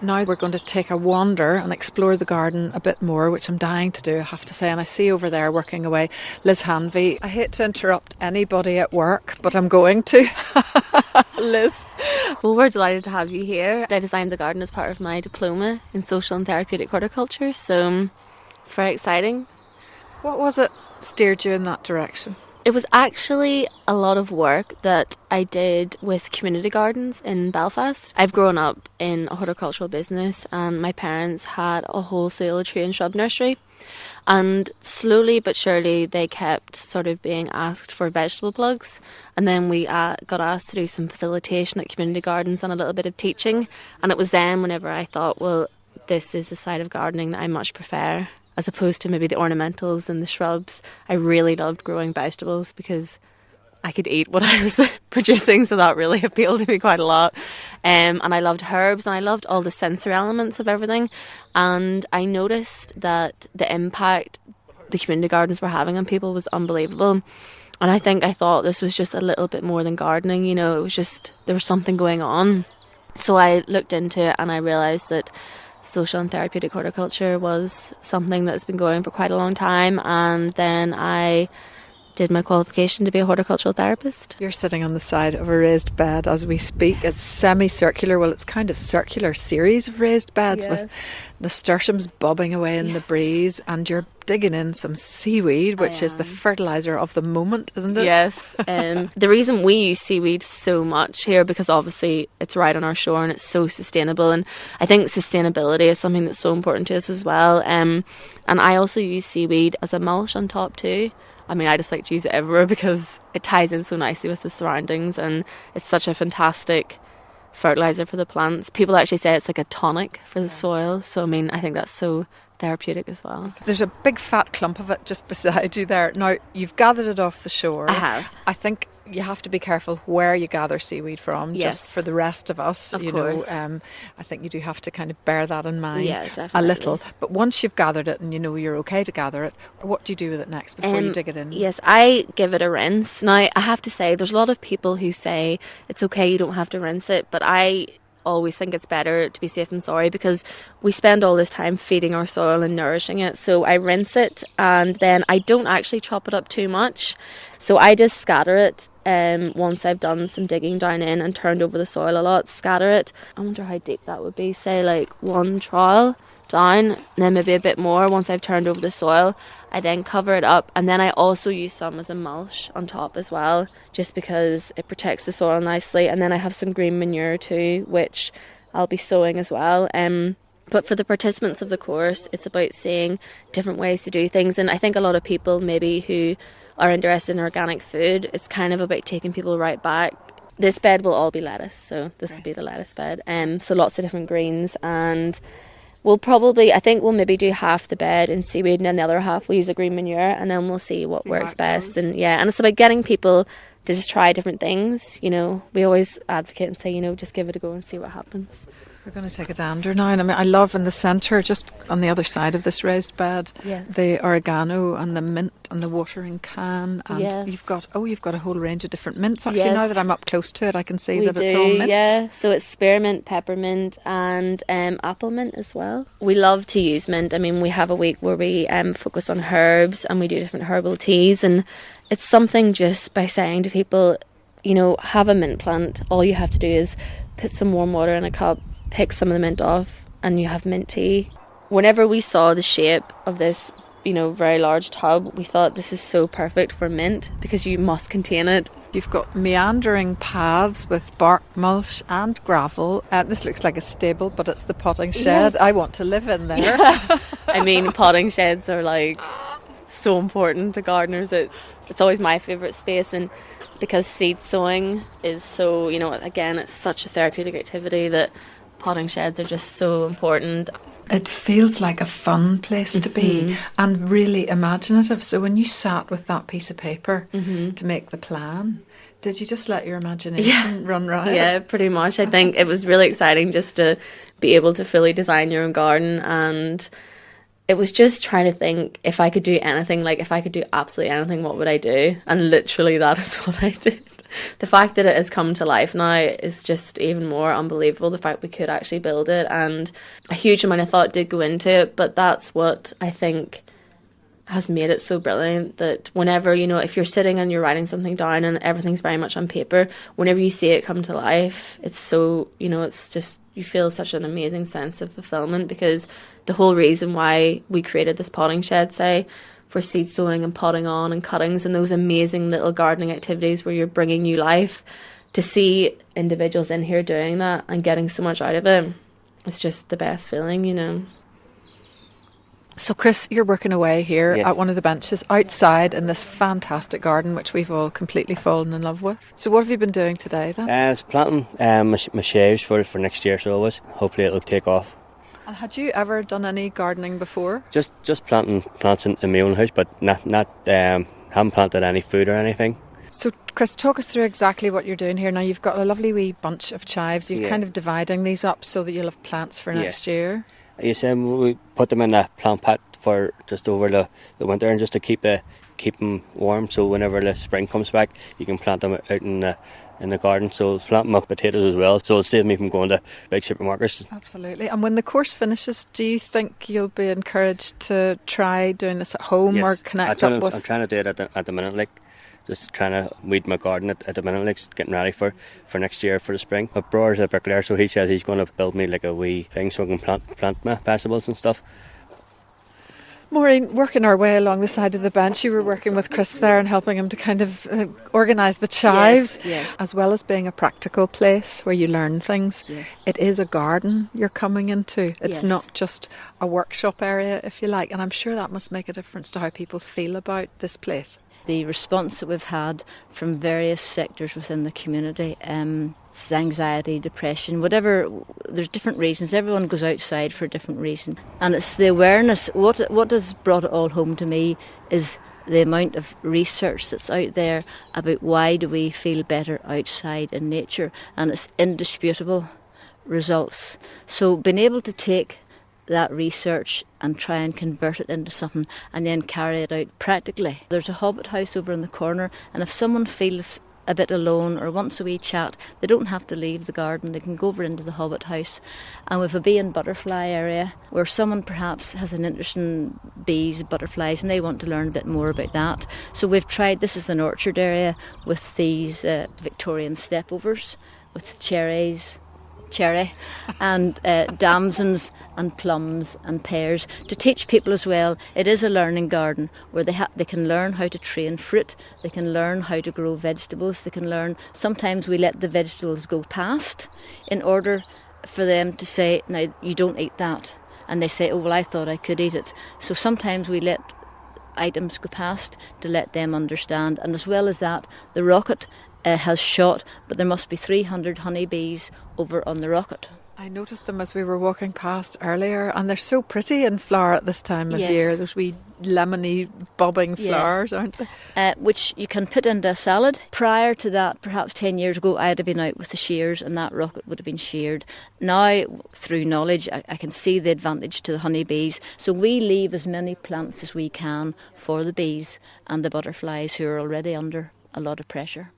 now we're going to take a wander and explore the garden a bit more, which I'm dying to do, I have to say. And I see over there working away Liz Hanvey. I hate to interrupt anybody at work, but I'm going to. Liz. Well, we're delighted to have you here. I designed the garden as part of my diploma in social and therapeutic horticulture, so it's very exciting. What was it steered you in that direction? It was actually a lot of work that I did with community gardens in Belfast. I've grown up in a horticultural business, and my parents had a wholesale tree and shrub nursery. And slowly but surely they kept sort of being asked for vegetable plugs, and then we got asked to do some facilitation at community gardens and a little bit of teaching. And it was then whenever I thought, well, this is the side of gardening that I much prefer, as opposed to maybe the ornamentals and the shrubs. I really loved growing vegetables because I could eat what I was producing, so that really appealed to me quite a lot. And I loved herbs, and I loved all the sensory elements of everything. And I noticed that the impact the community gardens were having on people was unbelievable. And I thought this was just a little bit more than gardening, you know, it was just, there was something going on. So I looked into it, and I realised that social and therapeutic horticulture was something that's been going for quite a long time. And then I did my qualification to be a horticultural therapist. You're sitting on the side of a raised bed as we speak. It's semicircular, well, it's kind of circular series of raised beds, yes, with nasturtiums bobbing away in, yes, the breeze, and you're digging in some seaweed, which is the fertiliser of the moment, isn't it? Yes. The reason we use seaweed so much here, because obviously it's right on our shore and it's so sustainable, and I think sustainability is something that's so important to us as well. And I also use seaweed as a mulch on top too. I mean, I just like to use it everywhere because it ties in so nicely with the surroundings, and it's such a fantastic fertiliser for the plants. People actually say it's like a tonic for the soil. So, I mean, I think that's so therapeutic as well. There's a big fat clump of it just beside you there. Now, you've gathered it off the shore. I have. I think you have to be careful where you gather seaweed from, yes, just for the rest of us. Of you course. know, I think you do have to kind of bear that in mind, yeah, definitely, a little. But once you've gathered it and you know you're okay to gather it, what do you do with it next before you dig it in? Yes, I give it a rinse. Now, I have to say, there's a lot of people who say it's okay, you don't have to rinse it, but I always think it's better to be safe than sorry, because we spend all this time feeding our soil and nourishing it. So I rinse it, and then I don't actually chop it up too much. So I just scatter it once I've done some digging down in and turned over the soil a lot. Scatter it. I wonder how deep that would be. Say like one trowel down, and then maybe a bit more once I've turned over the soil. I then cover it up, and then I also use some as a mulch on top as well, just because it protects the soil nicely. And then I have some green manure too, which I'll be sowing as well. But for the participants of the course, it's about seeing different ways to do things. And I think a lot of people maybe who are interested in organic food, it's kind of about taking people right back. This bed will all be lettuce, so this will be the lettuce bed. So lots of different greens, and I think we'll maybe do half the bed in seaweed, and then the other half we'll use a green manure, and then we'll see what works best. And and it's about getting people to just try different things. You know, we always advocate and say, you know, just give it a go and see what happens. We're going to take a dander now. And I mean, I love in the centre, just on the other side of this raised bed, the oregano and the mint and the watering can. And you've got a whole range of different mints. Actually, now that I'm up close to it, I can see it's all mints. Yeah, so it's spearmint, peppermint, and apple mint as well. We love to use mint. I mean, we have a week where we focus on herbs, and we do different herbal teas. And it's something just by saying to people, you know, have a mint plant. All you have to do is put some warm water in a cup, pick some of the mint off, and you have mint tea. Whenever we saw the shape of this, you know, very large tub, we thought this is so perfect for mint because you must contain it. You've got meandering paths with bark mulch and gravel. This looks like a stable, but it's the potting shed. I want to live in there. Yeah. I mean, potting sheds are like so important to gardeners. It's always my favourite space, and because seed sowing is so, you know, again, it's such a therapeutic activity that potting sheds are just so important. It feels like a fun place to be, and really imaginative. So when you sat with that piece of paper to make the plan, did you just let your imagination run riot? Yeah, pretty much. I think it was really exciting just to be able to fully design your own garden, and it was just trying to think, if I could do anything, like if I could do absolutely anything, what would I do? And literally that is what I did. The fact that it has come to life now is just even more unbelievable, the fact we could actually build it, and a huge amount of thought did go into it, but that's what I think has made it so brilliant, that whenever, you know, if you're sitting and you're writing something down and everything's very much on paper, whenever you see it come to life, it's so, you know, it's just, you feel such an amazing sense of fulfillment, because the whole reason why we created this potting shed, say, for seed sowing and potting on and cuttings and those amazing little gardening activities where you're bringing new life, to see individuals in here doing that and getting so much out of it, it's just the best feeling, you know. So Chris, you're working away here at one of the benches outside in this fantastic garden which we've all completely fallen in love with. So what have you been doing today then? I was planting my shaves for next year, so I was. Hopefully it'll take off. And had you ever done any gardening before? Just planting plants in my own house, but not haven't planted any food or anything. So Chris, talk us through exactly what you're doing here. Now you've got a lovely wee bunch of chives. You're kind of dividing these up so that you'll have plants for next year. Yes, we put them in a plant pot for just over the winter, and just to keep them warm, so whenever the spring comes back you can plant them out in the garden. So it's planting my potatoes as well, so it'll save me from going to big supermarkets. Absolutely. And when the course finishes, do you think you'll be encouraged to try doing this at home or connect up with... I'm trying to do it at the minute, like just trying to weed my garden at the minute, like getting ready for next year, for the spring. My brother's a bricklayer, so he says he's going to build me like a wee thing so I can plant my vegetables and stuff. Maureen, working our way along the side of the bench, you were working with Chris there and helping him to kind of organise the chives. Yes. As well as being a practical place where you learn things. Yes. It is a garden you're coming into. It's not just a workshop area, if you like. And I'm sure that must make a difference to how people feel about this place. The response that we've had from various sectors within the community, anxiety, depression, whatever, there's different reasons. Everyone goes outside for a different reason. And it's the awareness. What has brought it all home to me is the amount of research that's out there about why do we feel better outside in nature. And it's indisputable results. So being able to take that research and try and convert it into something and then carry it out practically. There's a hobbit house over in the corner, and if someone feels a bit alone or wants a wee chat, they don't have to leave the garden. They can go over into the hobbit house, and with a bee and butterfly area where someone perhaps has an interest in bees, butterflies, and they want to learn a bit more about that. So we've tried, this is an orchard area with these Victorian stepovers with cherry and damsons and plums and pears, to teach people as well. It is a learning garden where they can learn how to train fruit, they can learn how to grow vegetables, they can learn. Sometimes we let the vegetables go past in order for them to say, now you don't eat that, and they say, oh well, I thought I could eat it. So sometimes we let items go past to let them understand. And as well as that, the rocket has shot, but there must be 300 honeybees over on the rocket. I noticed them as we were walking past earlier, and they're so pretty in flower at this time of year. Those wee lemony bobbing flowers, aren't they? Which you can put into a salad. Prior to that, perhaps 10 years ago, I'd have been out with the shears and that rocket would have been sheared. Now, through knowledge, I can see the advantage to the honeybees. So we leave as many plants as we can for the bees and the butterflies who are already under a lot of pressure.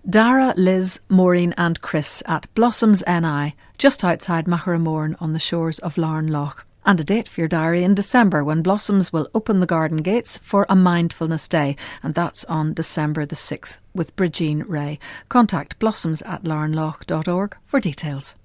Dara, Liz, Maureen and Chris at Blossoms NI, just outside Magheramourne on the shores of Larne Loch. And a date for your diary in December when Blossoms will open the garden gates for a Mindfulness Day, and that's on December the 6th with Bridgeen Ray. Contact blossoms@larneloch.org for details.